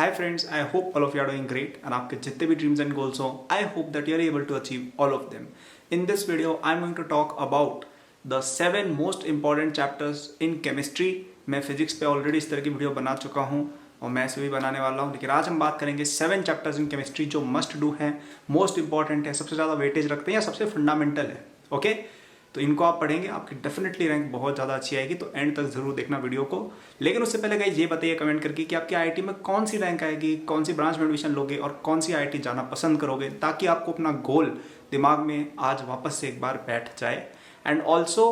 Hi friends, I hope all of you are doing great and आपके जितने भी dreams and goals हो, I hope that you are able to achieve all of them. In this video, I'm going to talk about the 7 most important chapters in chemistry. मैं physics पे already इस तरह की video बना चुका हूँ और मैं इसे भी बनाने वाला हूँ, लेकिन आज हम बात करेंगे 7 चैप्टर्स इन केमिस्ट्री जो मस्ट डू हैं, मोस्ट इंपॉर्टेंट है, सबसे ज़्यादा वेटेज रखते हैं या सबसे फंडामेंटल है. ओके तो इनको आप पढ़ेंगे, आपकी डेफिनेटली रैंक बहुत ज़्यादा अच्छी आएगी, तो एंड तक जरूर देखना वीडियो को. लेकिन उससे पहले गाइस ये बताइए कमेंट करके कि आपकी आईआईटी में कौन सी रैंक आएगी, कौन सी ब्रांच में एडमिशन लोगे और कौन सी आईआईटी जाना पसंद करोगे, ताकि आपको अपना गोल दिमाग में आज वापस से एक बार बैठ जाए. And also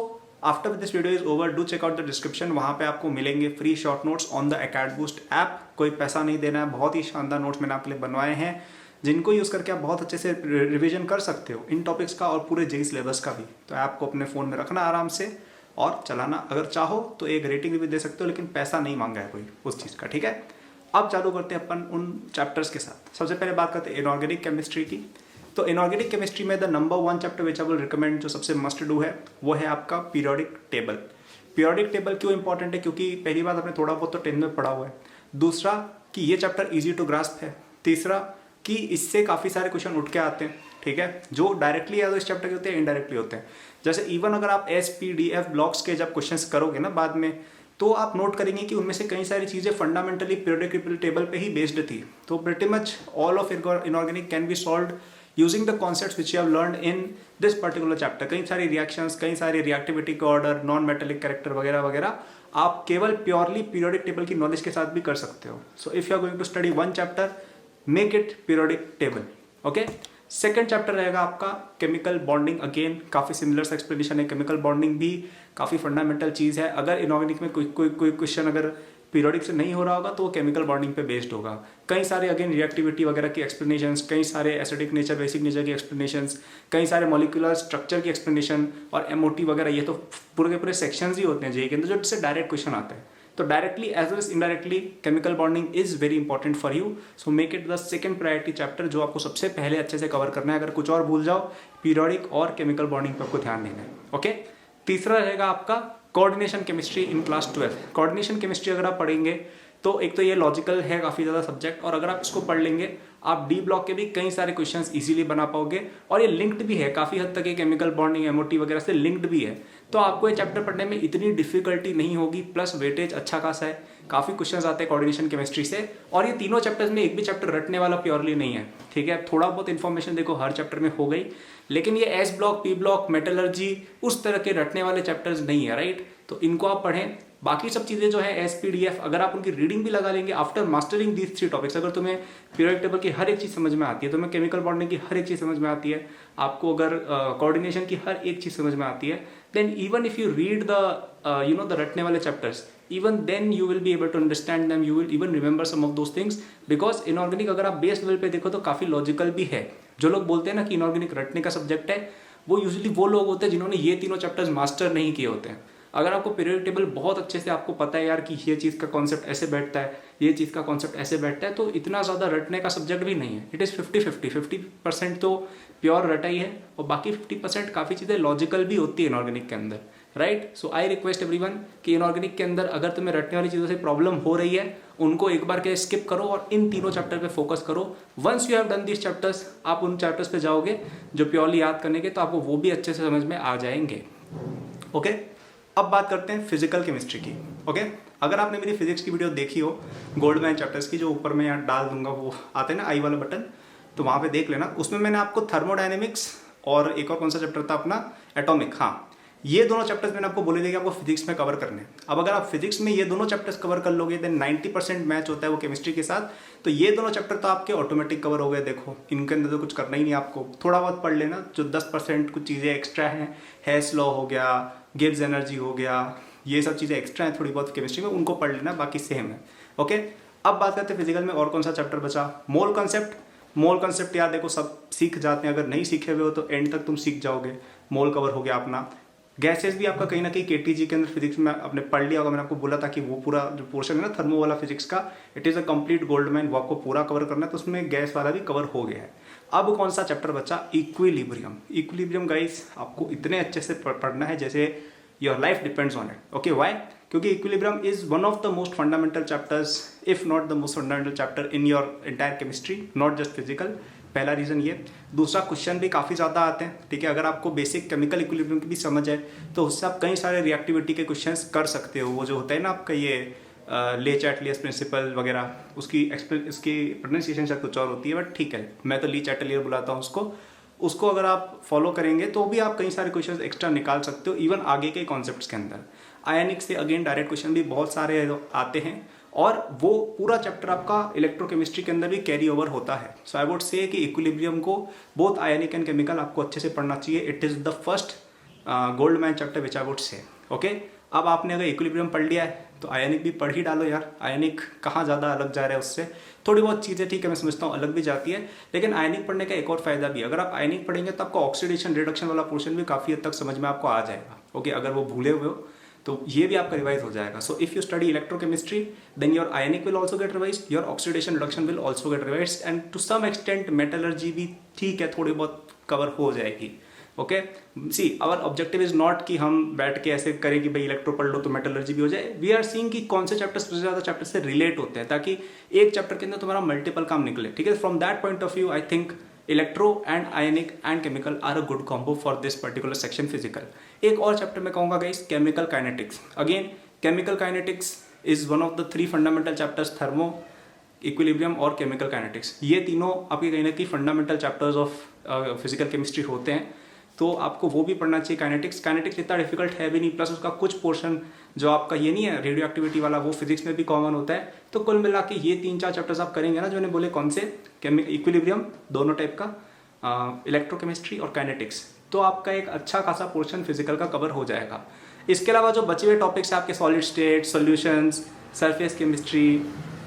after this video is over do check out the description. वहाँ पे आपको मिलेंगे free short notes on the Acadboost app. कोई पैसा नहीं देना है, बहुत ही शानदार नोट्स मैंने आपके लिए बनवाए हैं जिनको यूज़ करके आप बहुत अच्छे से रिवीजन कर सकते हो इन टॉपिक्स का और पूरे जेई सिलेबस का भी. तो ऐप को अपने फ़ोन में रखना आराम से और चलाना. अगर चाहो तो एक रेटिंग भी दे सकते हो, लेकिन पैसा नहीं मांगा है कोई उस चीज़ का. ठीक है, अब चालू करते हैं अपन उन चैप्टर्स के साथ. सबसे पहले बात करते हैं इनऑर्गेनिक केमिस्ट्री की. तो इनऑर्गेनिक केमिस्ट्री में the number 1 chapter which I will recommend, जो सबसे मस्ट डू है, वो है आपका पीरियोडिक टेबल. पीरियोडिक टेबल क्यों इंपॉर्टेंट है? क्योंकि पहली बात आपने थोड़ा बहुत तो 10 में पढ़ा हुआ है. दूसरा कि ये चैप्टर ईजी टू ग्रास्प है. तीसरा कि इससे काफ़ी सारे क्वेश्चन उठ के आते हैं. ठीक है, जो डायरेक्टली या तो इस चैप्टर के होते हैं, इनडायरेक्टली होते हैं. जैसे इवन अगर आप SPDF ब्लॉक्स के जब क्वेश्चंस करोगे ना बाद में, तो आप नोट करेंगे कि उनमें से कई सारी चीज़ें फंडामेंटली पीरियोडिक टेबल पे ही बेस्ड थी. तो pretty much all of inorganic can be solved using the concepts which you have learned in this particular chapter. कई सारी रिएक्शंस, कई सारे रिएक्टिविटी का ऑर्डर, नॉन मेटेलिक कैरेक्टर वगैरह वगैरह आप केवल प्योरली पीरियोडिक टेबल की नॉलेज के साथ भी कर सकते हो. So if you are going to study one chapter, make it periodic table. Okay, second chapter रहेगा आपका केमिकल बॉन्डिंग. अगेन काफ़ी सिमिलर सा एक्सप्लेनेशन है. केमिकल बॉन्डिंग भी काफ़ी फंडामेंटल चीज़ है. अगर इनऑर्गेनिक में कोई क्वेश्चन अगर पीरियोडिक से नहीं हो रहा होगा तो वो केमिकल बॉन्डिंग पे बेस्ड होगा. कई सारे अगेन रिएक्टिविटी वगैरह की एक्सप्लेनेशंस, कई सारे एसिडिक नेचर, बेसिक नेचर की एक्सप्लेनेशंस, कई सारे मॉलिक्यूलर स्ट्रक्चर की एक्सप्लेनेशन और MOT वगैरह, ये तो पूरे के पूरे सेक्शंस ही होते हैं जेईई के अंदर जो जिससे डायरेक्ट क्वेश्चन आते हैं. तो directly as well as indirectly chemical bonding is very important for you. So make it the second priority chapter जो आपको सबसे पहले अच्छे से कवर करना है. अगर कुछ और भूल जाओ, पीरियोडिक और केमिकल बॉन्डिंग पर आपको ध्यान देना है. ओके, तीसरा रहेगा आपका coordination chemistry in class 12. Coordination chemistry अगर आप पढ़ेंगे तो एक तो ये लॉजिकल है काफ़ी ज़्यादा सब्जेक्ट, और अगर आप इसको पढ़ लेंगे आप डी ब्लॉक के भी कई सारे क्वेश्चंस इजीली बना पाओगे. और ये लिंक्ड भी है काफ़ी हद तक, ये केमिकल बॉन्डिंग MOT वगैरह से लिंक्ड भी है. तो आपको ये चैप्टर पढ़ने में इतनी डिफिकल्टी नहीं होगी. प्लस वेटेज अच्छा खासा है, काफ़ी क्वेश्चंस आते हैं कोऑर्डिनेशन केमिस्ट्री से. और ये तीनों चैप्टर्स में एक भी चैप्टर रटने वाला प्योरली नहीं है. ठीक है, थोड़ा बहुत इन्फॉर्मेशन देखो हर चैप्टर में हो गई, लेकिन ये S block, P block, metallurgy उस तरह के रटने वाले चैप्टर्स नहीं है. राइट, तो इनको आप पढ़ें. बाकी सब चीज़ें जो है SPDF, अगर आप उनकी रीडिंग भी लगा लेंगे आफ्टर मास्टरिंग दीज 3 टॉपिक्स, अगर तुम्हें पीरियोडिक टेबल की हर एक चीज़ समझ में आती है, तुम्हें केमिकल बॉन्डिंग की हर एक चीज़ समझ में आती है, आपको अगर कोऑर्डिनेशन की हर एक चीज़ समझ में आती है, then even if you read the the रटने वाले chapters, even then you will be able to understand them, you will even remember some of those things, because inorganic अगर आप बेस लेवल पे देखो तो काफ़ी लॉजिकल भी है. जो लोग बोलते हैं ना कि इनऑर्गेनिक रटने का सब्जेक्ट है, वो यूजुअली वो लोग होते हैं जिन्होंने ये तीनों चैप्टर्स मास्टर नहीं किए होते हैं. अगर आपको पीरियोडिक टेबल बहुत अच्छे से आपको पता है यार कि ये चीज़ का कॉन्सेप्ट ऐसे बैठता है, ये चीज़ का कॉन्सेप्ट ऐसे बैठता है, तो इतना ज़्यादा रटने का सब्जेक्ट भी नहीं है. इट इज़ 50% तो प्योर रटा ही है और बाकी 50% काफ़ी चीज़ें लॉजिकल भी होती है इनऑर्गेनिक के अंदर. Right, so I request everyone कि इनऑर्गेनिक के अंदर अगर तुम्हें रटने वाली चीज़ों से प्रॉब्लम हो रही है, उनको एक बार के स्किप करो और इन तीनों चैप्टर पे फोकस करो. Once you have done this chapters, आप उन चैप्टर्स पे जाओगे जो प्योरली याद करने के, तो आपको वो भी अच्छे से समझ में आ जाएंगे. ओके, अब बात करते हैं फिजिकल केमिस्ट्री की. ओके, अगर आपने मेरी फिजिक्स की वीडियो देखी हो गोल्डमैन चैप्टर्स की, जो ऊपर मैं यहाँ डाल दूंगा, वो आते हैं ना आई वाला बटन, तो वहाँ पे देख लेना. उसमें मैंने आपको थर्मोडायनेमिक्स और एक और कौन सा चैप्टर था अपना, एटॉमिक, हाँ, ये दोनों चैप्टर्स मैंने आपको बोले थे कि आपको फिजिक्स में कवर करने हैं. अब अगर आप फिजिक्स में ये दोनों चैप्टर्स कवर कर लोगे, देन 90% मैच होता है वो केमिस्ट्री के साथ. तो ये दोनों चैप्टर तो आपके ऑटोमेटिक कवर हो गए. देखो इनके अंदर तो कुछ करना ही नहीं, आपको थोड़ा बहुत पढ़ लेना. जो 10% कुछ चीज़ें एक्स्ट्रा हैं, हेस लॉ हो गया, गिब्स एनर्जी हो गया, ये सब चीज़ें एक्स्ट्रा हैं थोड़ी बहुत केमिस्ट्री में, उनको पढ़ लेना, बाकी सेम है. ओके, अब बात करते हैं फिजिकल में और कौन सा चैप्टर बचा. Mole concept. मोल कॉन्सेप्ट यार देखो सब सीख जाते हैं, अगर नहीं सीखे हुए हो तो एंड तक तुम सीख जाओगे. मोल कवर हो गया अपना. गैसेस भी आपका कहीं ना कहीं KTG के अंदर फिजिक्स में आपने पढ़ लिया होगा. मैंने आपको बोला था कि वो पूरा जो पोर्शन है ना थर्मो वाला फिजिक्स का, it is a complete gold mine, वो आपको पूरा कवर करना है. तो उसमें गैस वाला भी कवर हो गया है. अब कौन सा चैप्टर बचा, इक्विलिब्रियम. इक्विलिब्रियम गाइस आपको इतने अच्छे से पढ़ना है जैसे your life depends on it. Okay, why? क्योंकि equilibrium is one of the most fundamental chapters, if not the most fundamental chapter in your entire chemistry, not just physical. पहला reason ये। दूसरा, क्वेश्चन भी काफ़ी ज़्यादा आते हैं, ठीक है। अगर आपको बेसिक केमिकल इक्विलिब्रियम की भी समझ है तो उससे आप कई सारे रिएक्टिविटी के क्वेश्चंस कर सकते हो। वो जो होता है ना आपका ये ले चैटलियर्स प्रिंसिपल वगैरह, उसकी प्रोनाउंसिएशन शायद कुछ और होती है, बट ठीक है, मैं तो ली चैटलियर बुलाता हूँ उसको अगर आप फॉलो करेंगे तो भी आप कई सारे क्वेश्चंस एक्स्ट्रा निकाल सकते हो, इवन आगे के कॉन्सेप्ट्स के अंदर। आयनिक से अगेन डायरेक्ट क्वेश्चन भी बहुत सारे आते हैं, और वो पूरा चैप्टर आपका इलेक्ट्रोकेमिस्ट्री के अंदर भी कैरी ओवर होता है। सो आई वुड से कि इक्विलिब्रियम को बोथ आयनिक एंड केमिकल आपको अच्छे से पढ़ना चाहिए। It is the first gold man chapter which I would say. Okay, अब आपने अगर इक्विलिब्रियम पढ़ लिया है तो आयनिक भी पढ़ ही डालो यार। आयनिक कहाँ ज़्यादा अलग जा रहा है उससे, थोड़ी बहुत चीज़ें ठीक है मैं समझता हूँ अलग भी जाती है, लेकिन आयनिक पढ़ने का एक और फायदा भी है। अगर आप आयनिक पढ़ेंगे तो आपको ऑक्सीडेशन रिडक्शन वाला पोर्शन भी काफ़ी हद तक समझ में आपको आ जाएगा। ओके, अगर वो भूले हुए हो तो ये भी आपका रिवाइज हो जाएगा। So if you study electrochemistry then your ionic will also get revised, your oxidation reduction will also get revised, and to some extent metallurgy भी ठीक है थोड़ी बहुत कवर हो जाएगी। Okay, see our objective is not कि हम बैठ के ऐसे करें कि भाई इलेक्ट्रो पढ़ लो तो मेटलर्जी भी हो जाए। वी आर सीइंग कि कौन से चैप्टर सबसे ज़्यादा चैप्टर से रिलेट होते हैं, ताकि एक चैप्टर के अंदर तुम्हारा मल्टीपल काम निकले, ठीक है। From that point of view I think electro and ionic and chemical are a good combo for this particular section physical. एक और चैप्टर मैं कहूँगा guys, chemical kinetics. Again chemical kinetics is one of the 3 fundamental chapters, thermo, equilibrium और chemical kinetics. ये तीनों आपके कहीं ना कहीं fundamental chapters of physical chemistry होते हैं, तो आपको वो भी पढ़ना चाहिए। काइनेटिक्स इतना डिफिकल्ट है भी नहीं, प्लस उसका कुछ पोर्शन जो आपका ये नहीं है रेडियो एक्टिविटी वाला, वो फिजिक्स में भी कॉमन होता है। तो कुल मिला के ये 3-4 चैप्टर्स आप करेंगे ना, जो मैंने बोले कौन से, इक्विलिब्रियम दोनों टाइप का, इलेक्ट्रोकेमिस्ट्री और काइनेटिक्स, तो आपका एक अच्छा खासा पोर्शन फिजिकल का कवर हो जाएगा। इसके अलावा जो बचे हुए टॉपिक्स हैं आपके solid state, solutions, surface chemistry,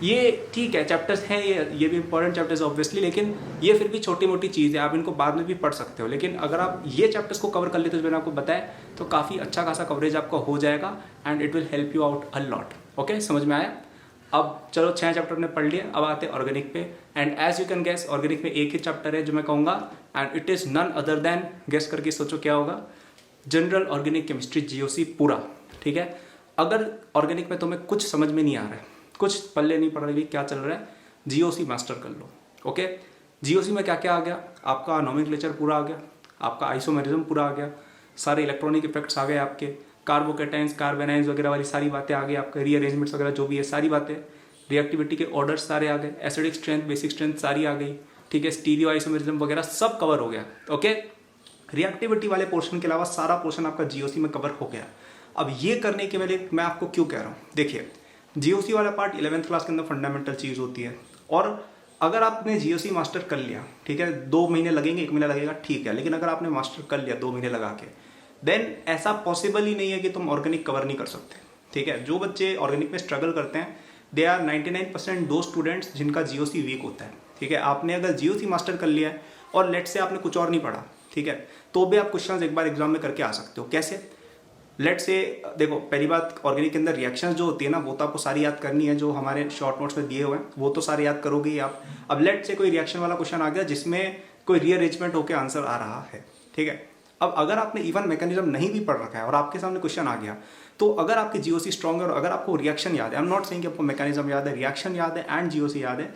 ये ठीक है चैप्टर्स हैं, ये भी इंपॉर्टेंट चैप्टर्स ऑब्वियसली, लेकिन ये फिर भी छोटी मोटी चीज़ है, आप इनको बाद में भी पढ़ सकते हो। लेकिन अगर आप ये चैप्टर्स को कवर कर लेते हो जो मैंने आपको बताया, तो काफ़ी अच्छा खासा कवरेज आपका हो जाएगा and it will help you out a lot. Okay, समझ में आया? अब चलो 6 चैप्टर ने पढ़ लिए, अब आते हैं ऑर्गेनिक पे। And as you can guess organic में एक ही चैप्टर है जो मैं कहूँगा, and it is none other than, guess करके सोचो क्या होगा, जनरल ऑर्गेनिक केमिस्ट्री, GOC पूरा। ठीक है, अगर ऑर्गेनिक में तुम्हें कुछ समझ में नहीं आ रहा है, कुछ पल्ले नहीं पड़ रही क्या चल रहा है, GOC मास्टर कर लो। ओके, GOC में क्या क्या आ गया, आपका नोमेनक्लेचर पूरा आ गया, आपका आइसोमेरिज्म पूरा आ गया, सारे इलेक्ट्रॉनिक इफेक्ट्स आ गए, आपके कार्बोकेटाइंस, कार्बेनाइंस वगैरह वाली सारी बातें आ गई, आपके रीअरेंजमेंट्स वगैरह जो भी है सारी बातें, रिएक्टिविटी के ऑर्डर्स सारे आ गए, एसिडिक स्ट्रेंथ, बेसिक स्ट्रेंथ सारी आ गई। ठीक है, स्टीरियो आइसोमेरिज्म वगैरह सब कवर हो गया। ओके, रिएक्टिविटी वाले पोर्शन के अलावा सारा पोर्शन आपका GOC में कवर हो गया। अब ये करने के लिए मैं आपको क्यों कह रहा हूँ, देखिए GOC वाला पार्ट 11th क्लास के अंदर फंडामेंटल चीज़ होती है, और अगर आपने GOC मास्टर कर लिया, ठीक है, 2 महीने लगेंगे, 1 महीना लगेगा, ठीक है, लेकिन अगर आपने मास्टर कर लिया 2 महीने लगा के, देन ऐसा पॉसिबल ही नहीं है कि तुम ऑर्गेनिक कवर नहीं कर सकते। ठीक है, जो बच्चे ऑर्गेनिक में स्ट्रगल करते हैं, दे आर 99% दो स्टूडेंट्स जिनका GOC वीक होता है। ठीक है, आपने अगर GOC मास्टर कर लिया है और लेट से आपने कुछ और नहीं पढ़ा, ठीक है, तो भी आप क्वेश्चंस एक बार एग्जाम में करके आ सकते हो। कैसे? लेट से देखो, पहली बात, ऑर्गेनिक के अंदर रिएक्शंस जो होती है ना, वो तो आपको सारी याद करनी है, जो हमारे शॉर्ट नोट्स में दिए हुए हैं वो तो सारे याद करोगे ही आप। अब लेट से कोई रिएक्शन वाला क्वेश्चन आ गया जिसमें कोई रीअरेंजमेंट होकर आंसर आ रहा है, ठीक है, अब अगर आपने इवन मैकेनिज्म नहीं भी पढ़ रखा है और आपके सामने क्वेश्चन आ गया, तो अगर आपकी GOC स्ट्रॉन्ग है और अगर आपको रिएक्शन याद है, आई एम नॉट सेइंग कि आपको मैकेनिज्म याद है, रिएक्शन याद है एंड GOC याद है,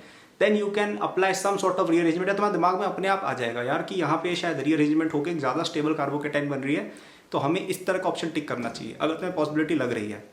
then you can apply some sort of rearrangement. है तुम्हारे दिमाग में अपने आप आ जाएगा यार कि यहाँ पे शायद रीअरेंजमेंट होकर ज़्यादा स्टेबल कार्बोकेटाइन बन रही है, तो हमें इस तरह का ऑप्शन टिक करना चाहिए अगर तुम्हें पॉसिबिलिटी लग रही है।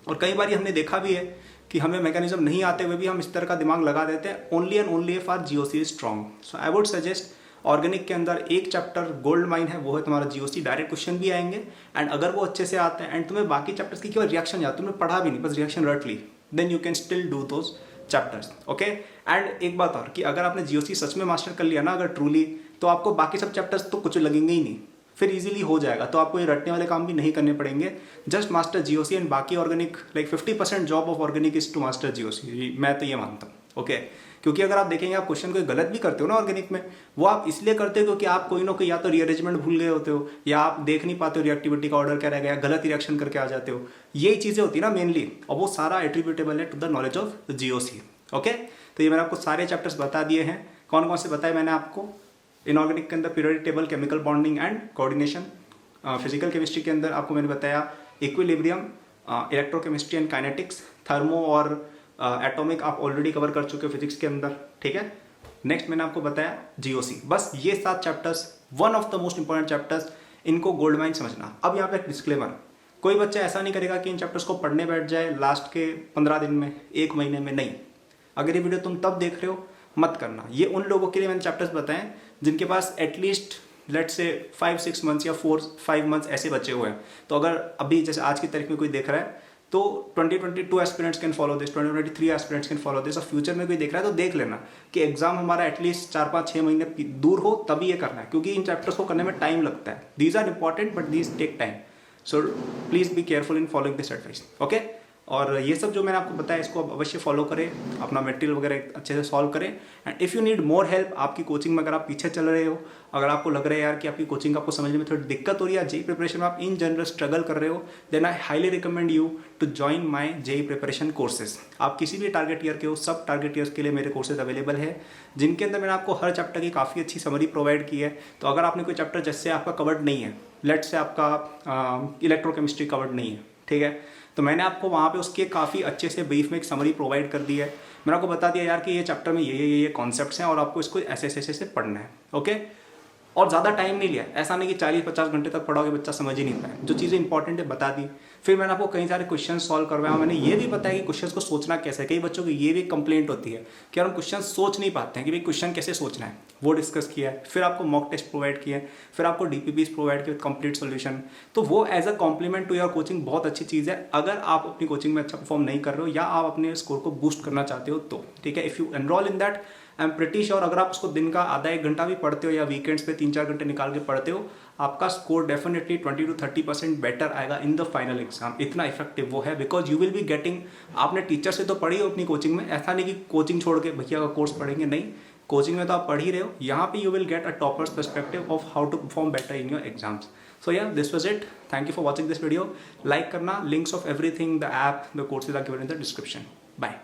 और कई बार हमने देखा भी है कि हमें मैकेनिज्म नहीं आते हुए भी हम इस तरह का दिमाग लगा देते हैं, only and only if our GOC is strong. So I would suggest organic के अंदर एक चैप्टर गोल्ड माइन है, वो है तुम्हारा GOC, डायरेक्ट क्वेश्चन भी आएंगे, एंड अगर वो अच्छे से आते हैं एंड तुम्हें बाकी चैप्टर्स की केवल रिएक्शन याद, तुमने पढ़ा भी नहीं, बस रिएक्शन रट ली, then you can still do those chapters. Okay, and एक बात और कि अगर आपने GOC सच में मास्टर कर लिया ना अगर ट्रूली, तो आपको बाकी सब चैप्टर्स तो कुछ लगेंगे ही नहीं, फिर इजीली हो जाएगा, तो आपको ये रटने वाले काम भी नहीं करने पड़ेंगे। जस्ट मास्टर GOC एंड बाकी organic, like 50% job of organic is to master GOC, मैं तो ये मानता हूँ। ओके, क्योंकि अगर आप देखेंगे आप क्वेश्चन कोई गलत भी करते हो ना ऑर्गेनिक में, वो आप इसलिए करते हो क्योंकि आप कोई ना कोई या तो रीअरेंजमेंट भूल गए होते हो, या आप देख नहीं पाते हो रिएक्टिविटी का ऑर्डर क्या रह गया, गलत रिएक्शन करके आ जाते हो, यही चीज़ें होती है ना मेनली, और वो सारा एट्रीब्यूटेबल है to the knowledge of GOC। Okay, तो ये मैंने आपको सारे चैप्टर्स बता दिए हैं। कौन कौन से बताए मैंने आपको? इनऑर्गेनिक के अंदर periodic table, chemical bonding and coordination. Physical chemistry के अंदर आपको मैंने बताया equilibrium, electrochemistry and kinetics, thermo और एटॉमिक आप ऑलरेडी कवर कर चुके हो फिजिक्स के अंदर, ठीक है। नेक्स्ट मैंने आपको बताया जीओसी। बस ये 7 chapters, one of the most important chapters, इनको गोल्ड माइन समझना। अब यहाँ पे एक डिस्क्लेमर, कोई बच्चा ऐसा नहीं करेगा कि इन चैप्टर्स को पढ़ने बैठ जाए लास्ट के 15 दिन में, 1 महीने में, नहीं। अगर ये वीडियो तुम तब देख रहे हो मत करना। ये उन लोगों के लिए मैंने चैप्टर्स बताए जिनके पास एटलीस्ट लेट्स से 5-6 मंथ्स या 4-5 मंथ्स ऐसे बचे हुए हैं। तो अगर अभी जैसे आज की तारीख में कोई देख रहा है तो 2022 aspirants can follow this, 2023 aspirants can follow this. और फ्यूचर में कोई देख रहा है तो देख लेना कि एग्जाम हमारा एटलीस्ट 4-5-6 महीने दूर हो तभी ये करना है, क्योंकि इन चैप्टर्स को करने में टाइम लगता है। These are important but these take time, so please be careful in following this advice, okay. और ये सब जो मैंने आपको बताया इसको आप अवश्य फॉलो करें, अपना मटेरियल वगैरह अच्छे से सॉल्व करें। And if you need more help, आपकी कोचिंग में अगर आप पीछे चल रहे हो, अगर आपको लग रहा है यार कि आपकी कोचिंग आपको समझने में थोड़ी दिक्कत हो रही है, जेई प्रिपरेशन में आप इन जनरल स्ट्रगल कर रहे हो, then I highly recommend you to join my JEE preparation courses. आप किसी भी टारगेट ईयर के हो, सब टारगेट ईयर्स के लिए मेरे कोर्सेज अवेलेबल है, जिनके अंदर मैंने आपको हर चैप्टर की काफ़ी अच्छी समरी प्रोवाइड की है। तो अगर आपने कोई चैप्टर जैसे आपका कवर्ड नहीं है, लेट्स से आपका इलेक्ट्रोकेमिस्ट्री कवर्ड नहीं है, ठीक है, तो मैंने आपको वहाँ पे उसके काफ़ी अच्छे से ब्रीफ में एक समरी प्रोवाइड कर दी है। मैंने आपको बता दिया यार कि ये चैप्टर में ये कॉन्सेप्ट्स हैं और आपको इसको ऐसे पढ़ना है, ओके। और ज़्यादा टाइम नहीं लिया, ऐसा नहीं कि 40-50 घंटे तक पढ़ोगे बच्चा समझ ही नहीं पाए। जो चीज़ें इंपॉर्टेंट है बता दी। फिर मैंने आपको कई सारे क्वेश्चन सॉल्व करवाया, मैंने ये भी बताया कि क्वेश्चन को सोचना कैसे है। कई बच्चों की ये भी कंप्लेंट होती है कि हम क्वेश्चन सोच नहीं पाते हैं कि भाई क्वेश्चन कैसे सोचना है, वो डिस्कस किया है। फिर आपको मॉक टेस्ट प्रोवाइड किया है, फिर आपको डीपीपीस प्रोवाइड किया कंप्लीट सोल्यूशन। तो वो as a complement to your coaching बहुत अच्छी चीज़ है अगर आप अपनी कोचिंग में अच्छा परफॉर्म नहीं कर रहे हो या आप अपने स्कोर को बूस्ट करना चाहते हो तो, ठीक है। If you enrol in that, I am pretty sure अगर आप उसको दिन का आधा 1 घंटा भी पढ़ते हो या वीकेंड्स पे 3-4 घंटे निकाल के पढ़ते हो, आपका स्कोर डेफिनेटली 20-30% बेटर आएगा इन द फाइनल एग्जाम। इतना इफेक्टिव वो है, because you will be getting, आपने टीचर से तो पढ़ी हो अपनी कोचिंग में, ऐसा नहीं कि कोचिंग छोड़ के भैया का कोर्स पढ़ेंगे, नहीं, कोचिंग में तो आप पढ़ ही रहे हो। यहाँ पे you will get a toppers perspective of how to perform better in your exams. So yeah this was it, thank you for watching this video. Like करना, links of everything, the app, the courses are given in the description. Bye.